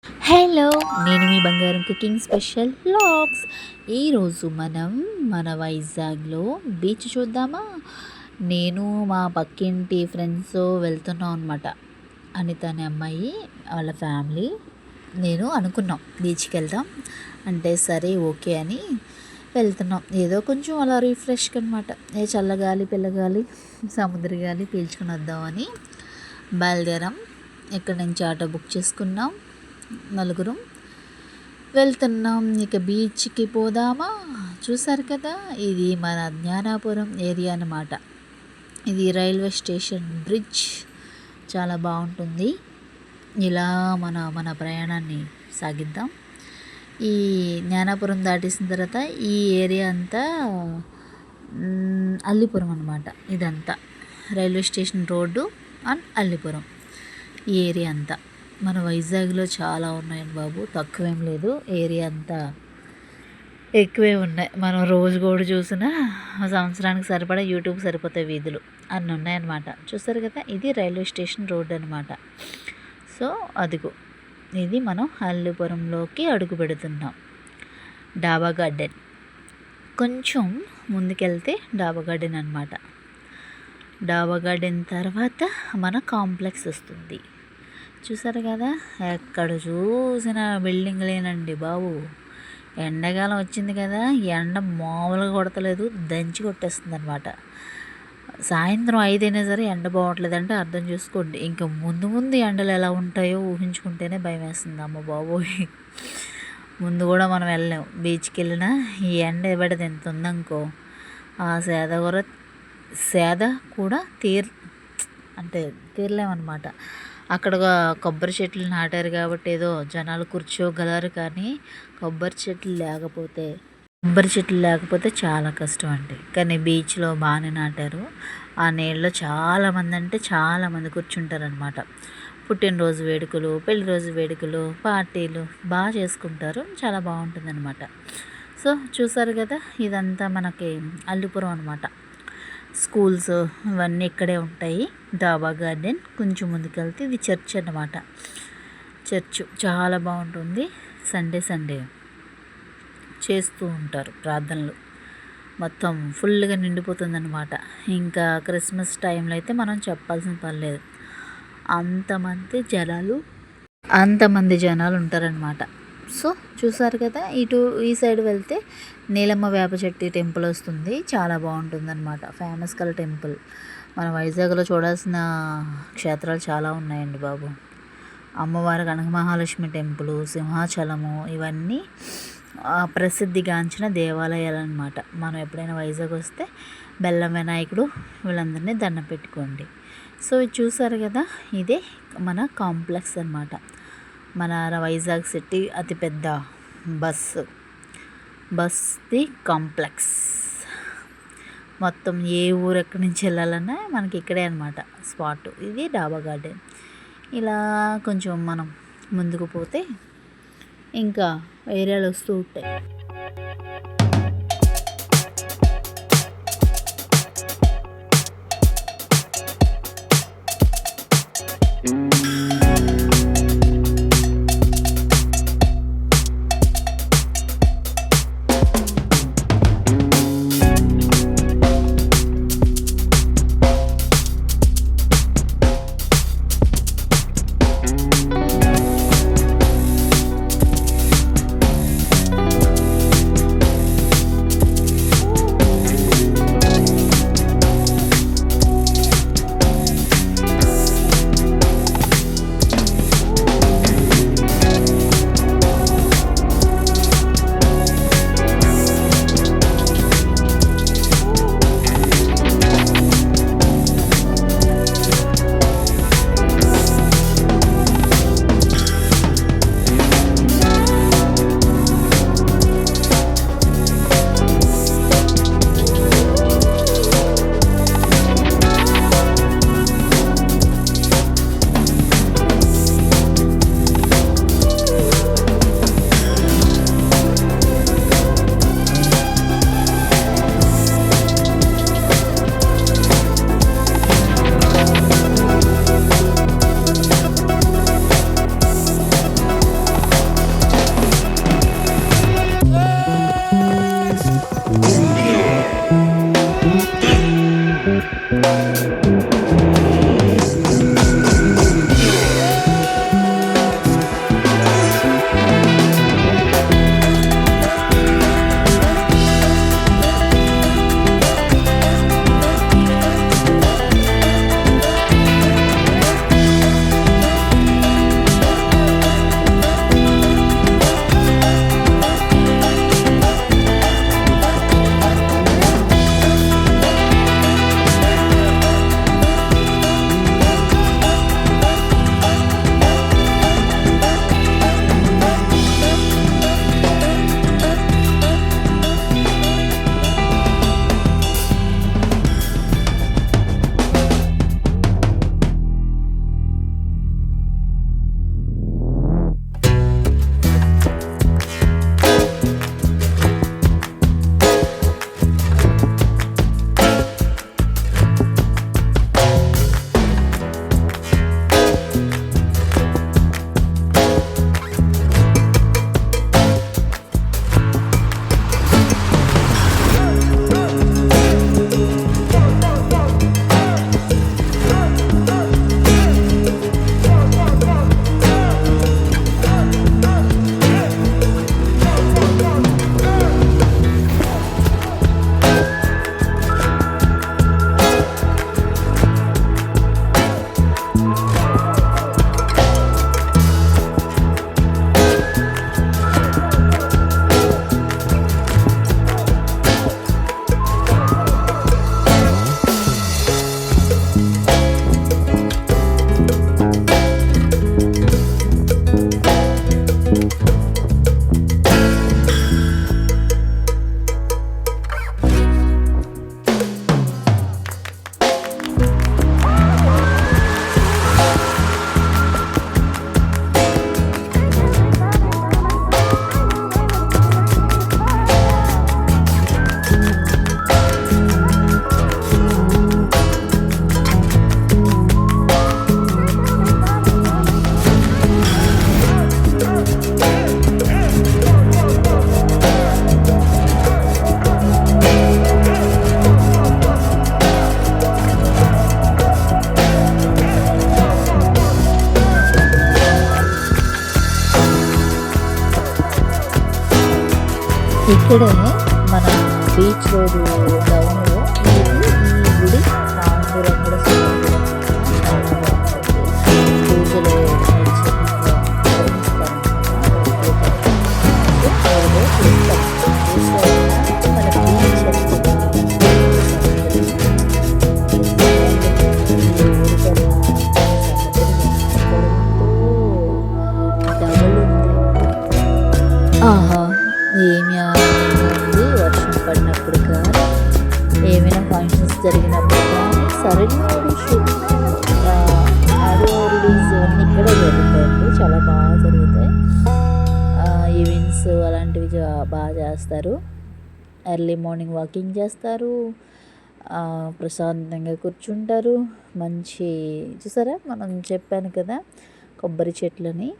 Hello! నేను మీ బంగారం cooking special vlogs. ఈరోజు మనం మన వైజాగ్‌లో బీచ్ చూద్దామా? నేను మా పక్కింటి ఫ్రెండ్స్ వెళ్తున్నాం అనమాట. అనిత అనే అమ్మాయి, వాళ్ళ ఫ్యామిలీ, నేను అనుకున్నాం బీచ్‌కెళ్దాం. అంటే సరే ఓకే అని వెళ్తున్నాం. ఏదో కొంచెం అలా రిఫ్రెష్‌గా అనమాట. చల్లగాలి, పిల్లగాలి, సముద్ర గాలి పీల్చుకొని వద్దామని బయలుదేరాం. ఇక్కడి నుంచి ఆటో బుక్ చేసుకున్నాం. నలుగురం వెళ్తున్నాం. ఇక బీచ్కి పోదామా? చూసారు కదా, ఇది మన జ్ఞానాపురం ఏరియా అన్నమాట. ఇది రైల్వే స్టేషన్ బ్రిడ్జ్, చాలా బాగుంటుంది. ఇలా మన మన ప్రయాణాన్ని సాగిద్దాం. ఈ జ్ఞానాపురం దాటేసిన తర్వాత ఈ ఏరియా అంతా అల్లిపురం అనమాట. ఇదంతా railway station road and Allipuram ఈ ఏరియా అంతా. మన వైజాగ్లో చాలా ఉన్నాయండి బాబు, తక్కువేం లేదు. ఏరియా అంతా ఎక్కువే ఉన్నాయి. మనం రోజు కూడా చూసినా సంవత్సరానికి సరిపడా యూట్యూబ్ సరిపోతాయి వీధులు అన్నీ ఉన్నాయన్నమాట. చూస్తారు కదా, ఇది రైల్వే స్టేషన్ రోడ్ అనమాట. సో అదిగో, ఇది మనం అల్లిపురంలోకి అడుగు పెడుతున్నాం. డాబా గార్డెన్ కొంచెం ముందుకెళ్తే డాబా గార్డెన్ అనమాట. డాబా గార్డెన్ తర్వాత మన కాంప్లెక్స్ వస్తుంది. చూసారు కదా, ఎక్కడ చూసిన బిల్డింగ్లేనండి బాబు. ఎండాకాలం వచ్చింది కదా, ఎండ మామూలుగా కొడతలేదు, దంచి కొట్టేస్తుంది అనమాట. సాయంత్రం 5 అయినా సరే ఎండ బాగోట్లేదంటే అర్థం చేసుకోండి. ఇంకా ముందు ముందు ఎండలు ఎలా ఉంటాయో ఊహించుకుంటేనే భయం వేస్తుంది. అమ్మ బాబోయ్, ముందు కూడా మనం వెళ్ళలేం. బీచ్కి వెళ్ళినా ఈ ఎండ పడితే ఎంత ఉందనుకో, ఆ సేద కూడా అంటే తీరలేమన్నమాట. అక్కడ కొబ్బరి చెట్లు నాటారు కాబట్టి ఏదో జనాలు కూర్చోగలరు, కానీ కొబ్బరి చెట్లు లేకపోతే చాలా కష్టం అండి. కానీ బీచ్లో బాగానే నాటారు. ఆ నీళ్ళలో చాలామంది, అంటే చాలామంది కూర్చుంటారనమాట. పుట్టినరోజు వేడుకలు, పెళ్లిరోజు వేడుకలు, పార్టీలు బాగా చేసుకుంటారు. చాలా బాగుంటుందన్నమాట. సో చూసారు కదా, ఇదంతా మనకి అల్లిపురం అనమాట. స్కూల్స్ ఇవన్నీ ఇక్కడే ఉంటాయి. డాబా గార్డెన్ కొంచెం ముందుకెళ్తే ఇది చర్చ్ అన్నమాట. చర్చ్ చాలా బాగుంటుంది. సండే చేస్తూ ఉంటారు ప్రార్థనలు. మొత్తం ఫుల్గా నిండిపోతుందన్నమాట. ఇంకా క్రిస్మస్ టైంలో అయితే మనం చెప్పాల్సిన పని లేదు. అంతమంది జనాలు ఉంటారనమాట. సో చూసారు కదా, ఈ సైడ్ వెళ్తే నీలమ్మ వేప చెట్టు టెంపుల్ వస్తుంది. చాలా బాగుంటుందన్నమాట. ఫేమస్ కల టెంపుల్. మన వైజాగ్లో చూడాల్సిన క్షేత్రాలు చాలా ఉన్నాయండి బాబు. అమ్మవారి కనక మహాలక్ష్మి టెంపుల్, సింహాచలము, ఇవన్నీ ప్రసిద్ధిగాంచిన దేవాలయాలు అనమాట. మనం ఎప్పుడైనా వైజాగ్ వస్తే బెల్లం వినాయకుడు, వీళ్ళందరినీ దండం పెట్టుకోండి. సో ఇది చూసారు కదా, ఇదే మన కాంప్లెక్స్ అనమాట. మన వైజాగ్ సిటీ అతిపెద్ద బస్ది కాంప్లెక్స్. మొత్తం ఏ ఊరు ఎక్కడి నుంచి వెళ్ళాలన్నా మనకి ఇక్కడే అనమాట స్పాట్. ఇది డాబా గార్డెన్. ఇలా కొంచెం మనం ముందుకు పోతే ఇంకా ఏరియాలు వస్తూ ఉంటాయి. ఇక్కడే మనం బీచ్ రోడ్ డౌన్లో ఈ గుడి సాయంత్రం కూడా చాలా బాగుంటుంది. పూజలు ఆహా, ఏమి ఆనందంగా ఉంది వర్షం పడినప్పుడు కానీ ఏమైనా ఫంక్షన్స్ జరిగినప్పుడు కానీ సరైన ఆడియో రిలీజ్ అన్నీ ఇక్కడే జరుగుతాయండి. చాలా బాగా జరుగుతాయి. ఈవెంట్స్ అలాంటివి బాగా చేస్తారు. ఎర్లీ మార్నింగ్ వాకింగ్ చేస్తారు, ప్రశాంతంగా కూర్చుంటారు. మంచి చూసారా, మనం చెప్పాను కదా కొబ్బరి చెట్లని.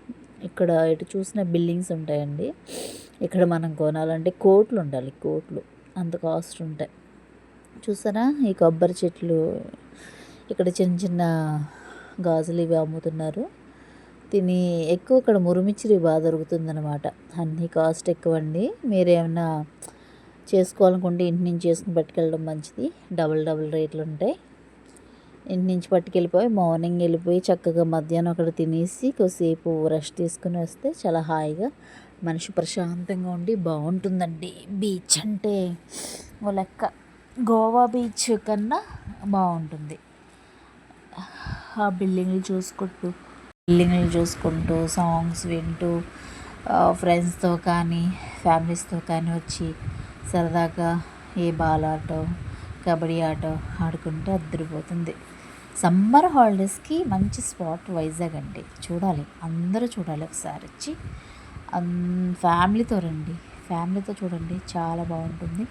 ఇక్కడ ఎటు చూసిన బిల్డింగ్స్ ఉంటాయండి. ఇక్కడ మనం కొనాలంటే కోట్లు ఉండాలి, కోట్లు అంత కాస్ట్ ఉంటాయి. చూసారా ఈ కొబ్బరి చెట్లు, ఇక్కడ చిన్న చిన్న గాజులు ఇవి అమ్ముతున్నారు. ఎక్కువ ఇక్కడ మురుమిచ్చిరి బాగా దొరుకుతుందన్నమాట. అన్నీ కాస్ట్ ఎక్కువ అండి. మీరేమన్నా చేసుకోవాలనుకుంటే ఇంటి నుంచి చేసుకుని పట్టుకెళ్ళడం మంచిది. డబుల్ రేట్లు ఉంటాయి. ఇంటి నుంచి పట్టుకెళ్ళిపోయి మార్నింగ్ వెళ్ళిపోయి చక్కగా మధ్యాహ్నం అక్కడ తినేసి కొద్దిసేపు రెస్ట్ తీసుకుని వస్తే చాలా హాయిగా మనిషి ప్రశాంతంగా ఉండి బాగుంటుందండి. బీచ్ అంటే ఓ లెక్క గోవా బీచ్ కన్నా బాగుంటుంది. ఆ బిల్డింగ్లు చూసుకుంటూ సాంగ్స్ వింటూ ఫ్రెండ్స్తో కానీ ఫ్యామిలీస్తో కానీ వచ్చి సరదాగా ఏ బాల్ ఆటో కబడ్డీ ఆటో ఆడుకుంటే అద్దరిపోతుంది. సమ్మర్ హాలిడేస్కి మంచి స్పాట్ వైజాగ్ అండి. చూడాలి, అందరూ చూడాలి. ఒకసారి వచ్చి ఫ్యామిలీతో రండి, ఫ్యామిలీతో చూడండి, చాలా బాగుంటుంది.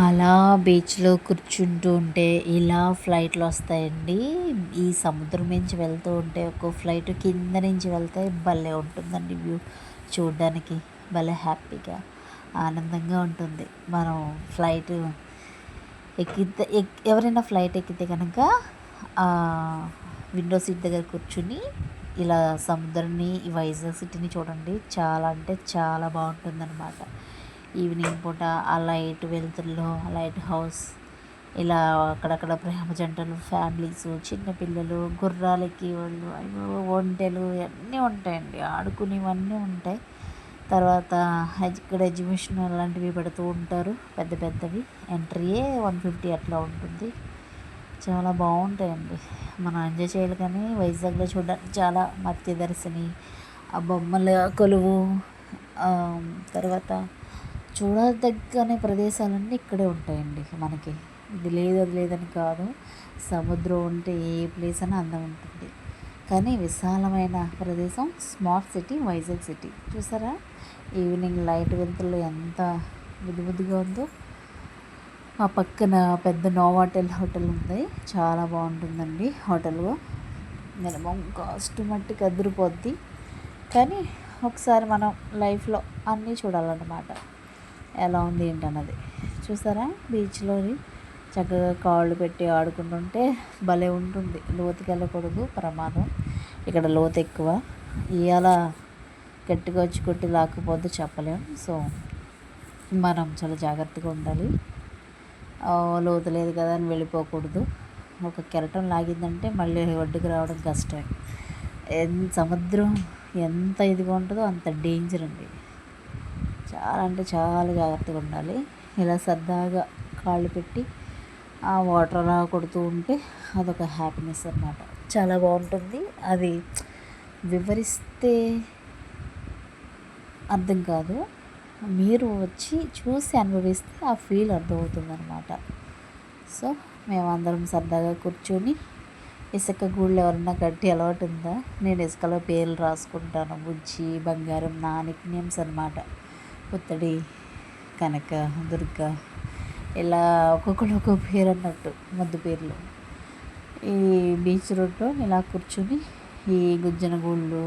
అలా బీచ్లో కూర్చుంటూ ఉంటే ఇలా ఫ్లైట్లు వస్తాయండి. ఈ సముద్రం నుంచి వెళ్తూ ఉంటే ఒక్కో ఫ్లైట్ కింద నుంచి వెళ్తే భలే ఉంటుందండి. వ్యూ చూడడానికి భలే హ్యాపీగా ఆనందంగా ఉంటుంది. మనం ఫ్లైట్ ఎక్కితే ఎవరైనా ఫ్లైట్ ఎక్కితే కనుక విండో సీట్ దగ్గర కూర్చుని ఇలా సముద్రాన్ని, ఈ వైజాగ్ సిటీని చూడండి. చాలా అంటే చాలా బాగుంటుందన్నమాట. ఈవినింగ్ పూట ఆ లైట్ వెలుతురులో లైట్ హౌస్, ఇలా అక్కడక్కడ ప్రేమ జంటలు, ఫ్యామిలీస్, చిన్నపిల్లలు, గుర్రాలు ఎక్కేవాళ్ళు, ఒంటెలు అన్నీ ఉంటాయండి. ఆడుకునేవన్నీ ఉంటాయి. తర్వాత ఇక్కడ ఎగ్జిబిషన్ అలాంటివి పెడుతూ ఉంటారు, పెద్ద పెద్దవి. ఎంట్రీయే 150 అట్లా ఉంటుంది. చాలా బాగుంటాయండి. మనం ఎంజాయ్ చేయాలి. కానీ వైజాగ్లో చూడడానికి చాలా మత్స్యదర్శిని, ఆ బొమ్మల కొలువు, తర్వాత చూడదగ్గనే ప్రదేశాలన్నీ ఇక్కడే ఉంటాయండి. మనకి ఇది లేదు అది లేదని కాదు, సముద్రం ఉంటే ఏ ప్లేస్ అయినా అందం ఉంటుంది. కానీ విశాలమైన ప్రదేశం స్మార్ట్ సిటీ వైజాగ్ సిటీ. చూసారా ఈవినింగ్ లైట్ వెలుతురులో ఎంత బుద్ధిగా ఉందో. ఆ పక్కన పెద్ద నోవాటెల్ హోటల్ ఉంది, చాలా బాగుంటుందండి. హోటల్లో మినిమం కాస్ట్ మట్టికి అదిరిపోద్ది. కానీ ఒకసారి మనం లైఫ్లో అన్నీ చూడాలన్నమాట. ఎలా ఉంది ఏంటన్నది. చూసారా బీచ్లోని చక్కగా కాళ్ళు పెట్టి ఆడుకుంటుంటే భలే ఉంటుంది. లోతుకి వెళ్ళకూడదు, ప్రమాదం. ఇక్కడ లోతు ఎక్కువ. ఇవాళ గట్టిగా వచ్చి కొట్టి లాక్కుపోద్దు చెప్పలేం. సో మనం చాలా జాగ్రత్తగా ఉండాలి. లోతు లేదు కదా అని వెళ్ళిపోకూడదు. ఒక కెరటం లాగిందంటే మళ్ళీ ఒడ్డుకు రావడం కష్టమే. సముద్రం ఎంత ఇదిగా ఉంటుందో అంత డేంజర్ అండి. చాలా అంటే చాలా జాగ్రత్తగా ఉండాలి. ఇలా సరదాగా కాళ్ళు పెట్టి ఆ వాటర్ అలా కొడుతూ ఉంటే అదొక హ్యాపీనెస్ అన్నమాట. చాలా బాగుంటుంది. అది వివరిస్తే అర్థం కాదు, మీరు వచ్చి చూసి అనుభవిస్తే ఆ ఫీల్ అర్థమవుతుంది అనమాట. సో మేమందరం సరదాగా కూర్చొని ఇసుక గూళ్ళు ఎవరన్నా కట్టి అలవాటు ఉందా? నేను ఇసుకలో పేర్లు రాసుకుంటాను. బుజ్జి, బంగారం నా నిక్ నేమ్స్ అనమాట. పుత్తడి, కనక, దుర్గ, ఇలా ఒక్కొక్కరు ఒక్కొక్క పేరు అన్నట్టు ముద్దు పేర్లు. ఈ బీచ్ రోడ్లో ఇలా కూర్చొని ఈ గుజ్జన గూళ్ళు,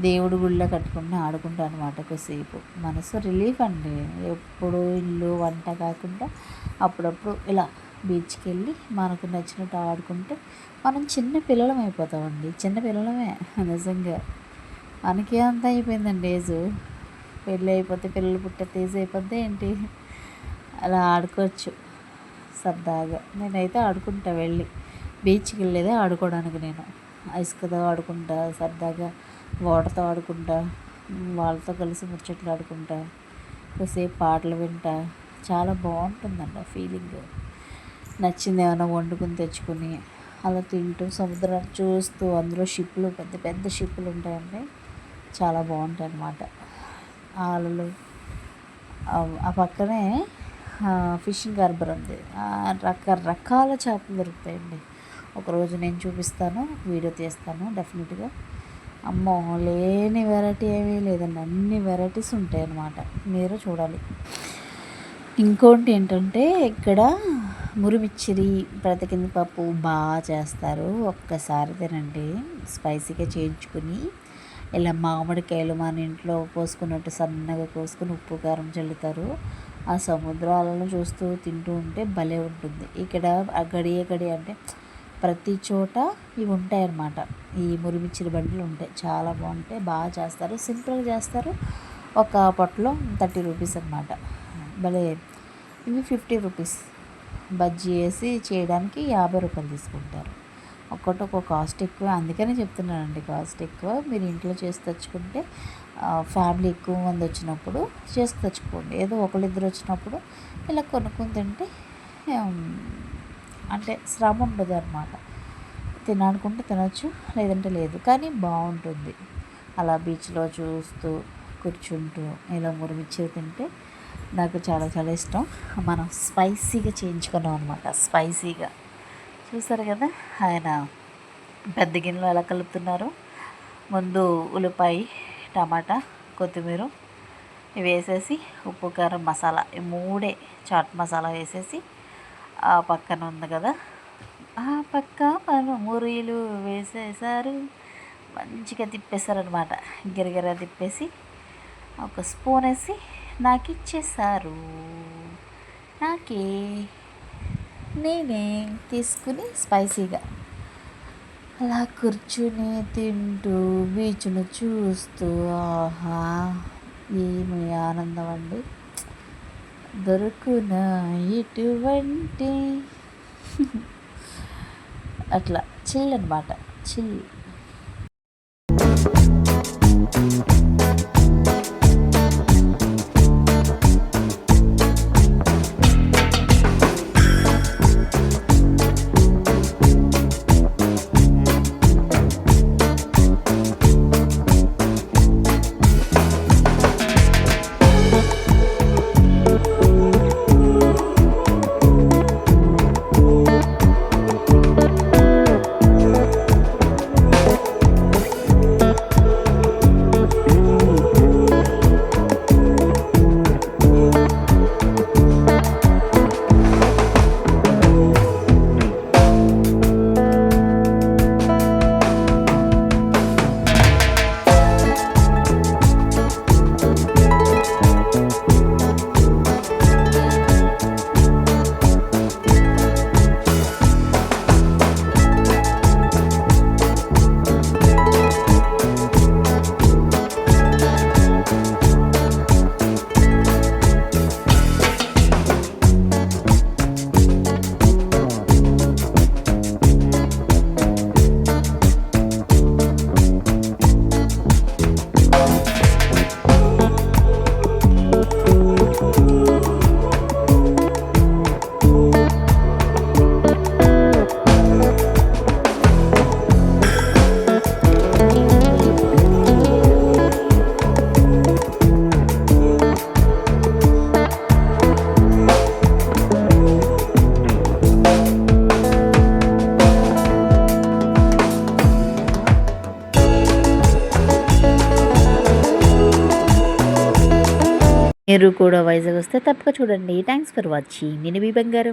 దేవుడి గుళ్ళో కట్టుకుని ఆడుకుంటాను అనమాట. కొద్దిసేపు మనసు రిలీఫ్ అండి. ఎప్పుడు ఇల్లు వంట కాకుండా అప్పుడప్పుడు ఇలా బీచ్కి వెళ్ళి మనకు నచ్చినట్టు ఆడుకుంటే మనం చిన్న పిల్లలం అయిపోతామండి. చిన్న పిల్లలమే నిజంగా. మనకే అంత అయిపోయిందండి ఏజు. పెళ్ళి అయిపోతే పిల్లలు పుట్టే ఏజ్ అయిపోద్ది ఏంటి, అలా ఆడుకోవచ్చు సరదాగా. నేనైతే ఆడుకుంటా వెళ్ళి బీచ్కి వెళ్ళేదే ఆడుకోవడానికి. నేను ఇసుకతో ఆడుకుంటా, సరదాగా వాటర్తో ఆడుకుంటా, వాళ్ళతో కలిసి ముచ్చట్లు ఆడుకుంటా, కొద్దిసేపు పాటలు వింటా. చాలా బాగుంటుందండి ఆ ఫీలింగ్. నచ్చింది ఏమైనా వండుకుని తెచ్చుకొని అలా తింటూ సముద్రాన్ని చూస్తూ, అందులో షిప్లు, పెద్ద పెద్ద షిప్లు ఉంటాయండి, చాలా బాగుంటాయి అన్నమాట. అలలు ఆ పక్కనే ఫిషింగ్ హార్బర్ ఉంది. రకరకాల చేపలు దొరుకుతాయండి. ఒకరోజు నేను చూపిస్తాను, వీడియో తీస్తాను డెఫినెట్గా. అమ్మో, లేని వెరైటీ ఏమీ లేదండి, అన్ని వెరైటీస్ ఉంటాయి అన్నమాట. మీరు చూడాలి. ఇంకోటి ఏంటంటే ఇక్కడ మురిమిచ్చిరి, బ్రతికింది పప్పు బాగా చేస్తారు. ఒక్కసారి తినండి, స్పైసీగా చేయించుకుని. ఇలా మామిడికాయలు మన ఇంట్లో కోసుకున్నట్టు సన్నగా కోసుకుని ఉప్పు కారం చల్లుతారు. ఆ సముద్రాలను చూస్తూ తింటూ ఉంటే భలే ఉంటుంది. ఇక్కడ ఆ గడి అంటే ప్రతి చోట ఇవి ఉంటాయి అన్నమాట. ఈ మురిమిచ్చిరి బండ్లు ఉంటాయి, చాలా బాగుంటాయి, బాగా చేస్తారు, సింపుల్గా చేస్తారు. ఒక పొట్టలో 30 రూపీస్ అన్నమాట. భలే. ఇవి 50 రూపీస్. బజ్జీ వేసి చేయడానికి 50 రూపాయలు తీసుకుంటారు. ఒక్కొక్క కాస్ట్ ఎక్కువ, అందుకనే చెప్తున్నానండి కాస్ట్ ఎక్కువ. మీరు ఇంట్లో చేసి తెచ్చుకుంటే ఫ్యామిలీ ఎక్కువ మంది వచ్చినప్పుడు చేసి తెచ్చుకోండి. ఏదో ఒకళ్ళిద్దరు వచ్చినప్పుడు ఇలా కొనుక్కొని తింటే అంటే శ్రమ ఉండదు అన్నమాట. తినాలనుకుంటే తినచ్చు, లేదంటే లేదు, కానీ బాగుంటుంది. అలా బీచ్లో చూస్తూ కూర్చుంటూ ఇలా మురిమిచ్చి తింటే నాకు చాలా చాలా ఇష్టం. మనం స్పైసీగా చేయించుకున్నాం అనమాట. స్పైసీగా చూసారు కదా, ఆయన పెద్ద గిన్నెలో ఎలా కలుపుతున్నారు. ముందు ఉల్లిపాయ, టమాటా, కొత్తిమీర ఇవి వేసేసి ఉప్పు కారం మసాలా, ఈ మూడే చాట్ మసాలా వేసేసి ఆ పక్కన ఉంది కదా, ఆ పక్క మురీలు వేసేసారు. మంచిగా తిప్పేశారనమాట. గిరగిర తిప్పేసి ఒక స్పూన్ వేసి నాకు ఇచ్చేసారు. నాకే నేనే తీసుకుని స్పైసీగా అలా కూర్చుని తింటూ బీచ్ను చూస్తూ, ఆహా ఏమి ఆనందం అండి. దొరుకునా ఇటువంటి అట్లా చిల్ అనమాట, చిల్. మీరు కూడా వైజాగ్ వస్తే తప్పక చూడండి. Thanks for watching. నేను మీ బంగారం.